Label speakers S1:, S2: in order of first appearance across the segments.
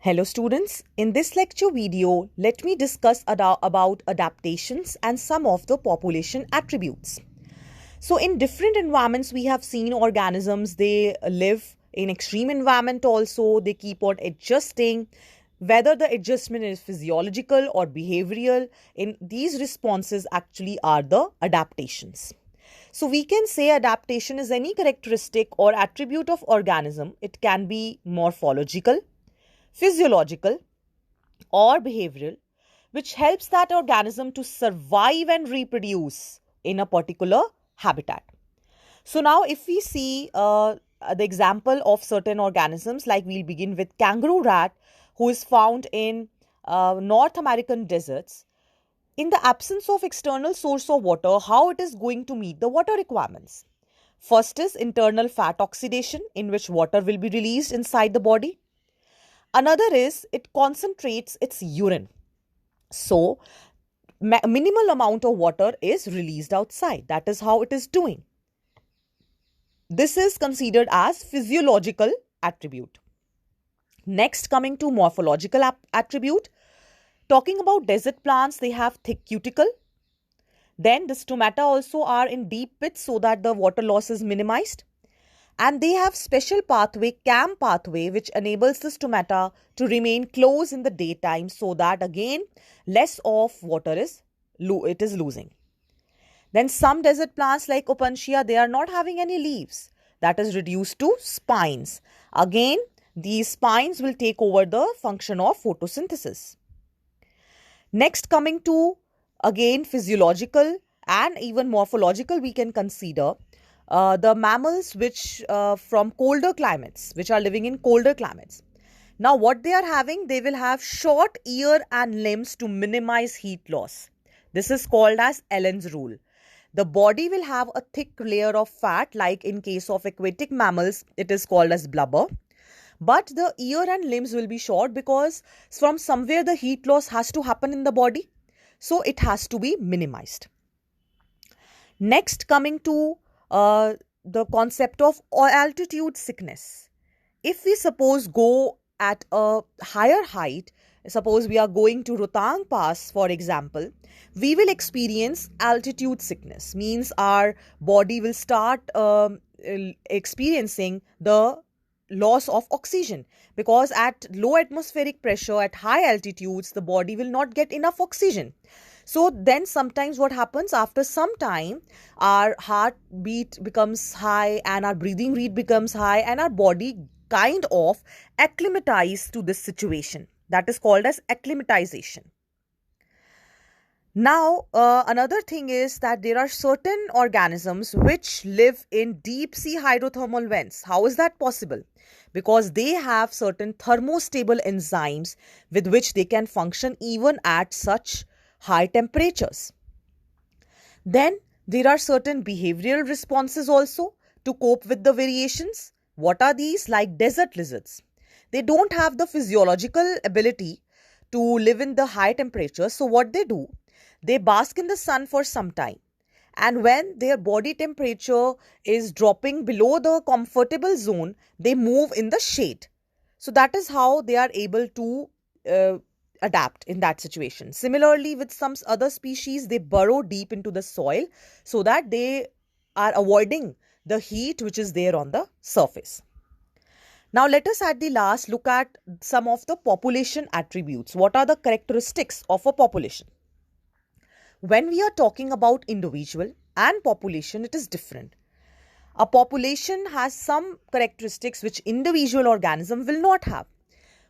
S1: Hello students, in this lecture video, let me discuss about adaptations and some of the population attributes. So in different environments, we have seen organisms, they live in extreme environment also, they keep on adjusting. Whether the adjustment is physiological or behavioral, in these responses actually are the adaptations. So we can say adaptation is any characteristic or attribute of organism. It can be morphological, physiological, or behavioral, which helps that organism to survive and reproduce in a particular habitat. So now if we see the example of certain organisms, like we'll begin with kangaroo rat, who is found in North American deserts. In the absence of external source of water, how it is going to meet the water requirements? First is internal fat oxidation, in which water will be released inside the body. Another is it concentrates its urine. So, minimal amount of water is released outside. That is how it is doing. This is considered as physiological attribute. Next, coming to morphological attribute. Talking about desert plants, they have thick cuticle. Then the stomata also are in deep pits so that the water loss is minimized. And they have special pathway, CAM pathway, which enables the stomata to remain closed in the daytime so that again less of water is losing. Then some desert plants like Opuntia, they are not having any leaves. That is reduced to spines. Again, these spines will take over the function of photosynthesis. Next, coming to again physiological and even morphological, we can consider the mammals which from colder climates, which are living in colder climates. Now what they are having, they will have short ear and limbs to minimize heat loss. This is called as Allen's rule. The body will have a thick layer of fat, like in case of aquatic mammals, it is called as blubber. But the ear and limbs will be short because from somewhere the heat loss has to happen in the body. So it has to be minimized. Next, coming to the concept of altitude sickness. If we suppose go at a higher height, suppose we are going to Rohtang Pass, for example, we will experience altitude sickness. Means our body will start experiencing the loss of oxygen, because at low atmospheric pressure, at high altitudes, the body will not get enough oxygen. So then sometimes what happens, after some time, our heartbeat becomes high and our breathing rate becomes high and our body kind of acclimatize to this situation. That is called as acclimatization. Now, another thing is that there are certain organisms which live in deep sea hydrothermal vents. How is that possible? Because they have certain thermostable enzymes with which they can function even at such high temperatures. Then there are certain behavioral responses also to cope with the variations. What are these? Like desert lizards. They don't have the physiological ability to live in the high temperatures. So what they do? They bask in the sun for some time. And when their body temperature is dropping below the comfortable zone, they move in the shade. So that is how they are able to adapt in that situation. Similarly, with some other species, they burrow deep into the soil so that they are avoiding the heat which is there on the surface. Now let us at the last look at some of the population attributes. What are the characteristics of a population? When we are talking about individual and population, it is different. A population has some characteristics which individual organism will not have.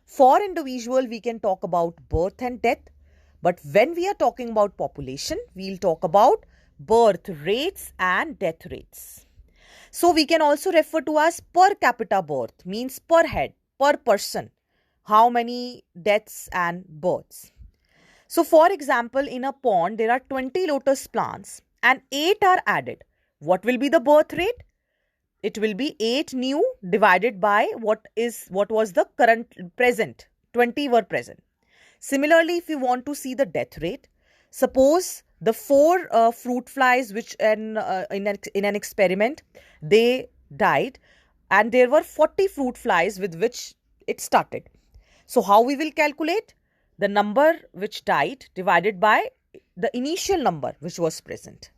S1: For individual, we can talk about birth and death. But when we are talking about population, we'll talk about birth rates and death rates. So we can also refer to as per capita birth, means per head, per person, how many deaths and births. So for example, in a pond, there are 20 lotus plants and 8 are added. What will be the birth rate? It will be 8 new divided by what was the present. 20 were present. Similarly, if you want to see the death rate, suppose the 4 fruit flies which in an experiment, they died and there were 40 fruit flies with which it started. So how we will calculate? The number which died divided by the initial number which was present.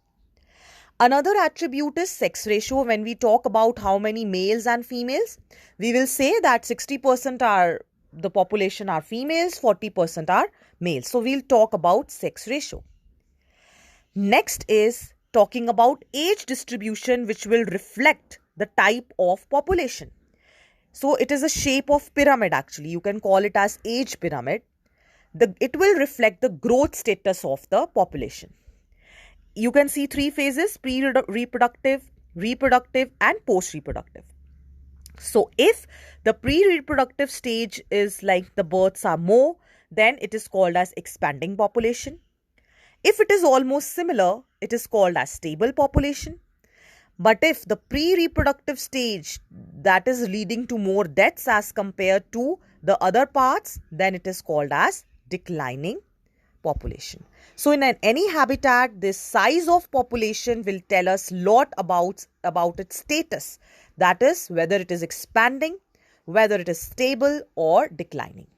S1: Another attribute is sex ratio. When we talk about how many males and females, we will say that 60% are the population are females, 40% are males. So we'll talk about sex ratio. Next is talking about age distribution, which will reflect the type of population. So it is a shape of pyramid actually. You can call it as age pyramid. It will reflect the growth status of the population. You can see three phases: pre-reproductive, reproductive, and post-reproductive. So if the pre-reproductive stage is like the births are more, then it is called as expanding population. If it is almost similar, it is called as stable population. But if the pre-reproductive stage that is leading to more deaths as compared to the other parts, then it is called as declining population. So in any habitat, this size of population will tell us lot about its status. That is whether it is expanding, whether it is stable or declining.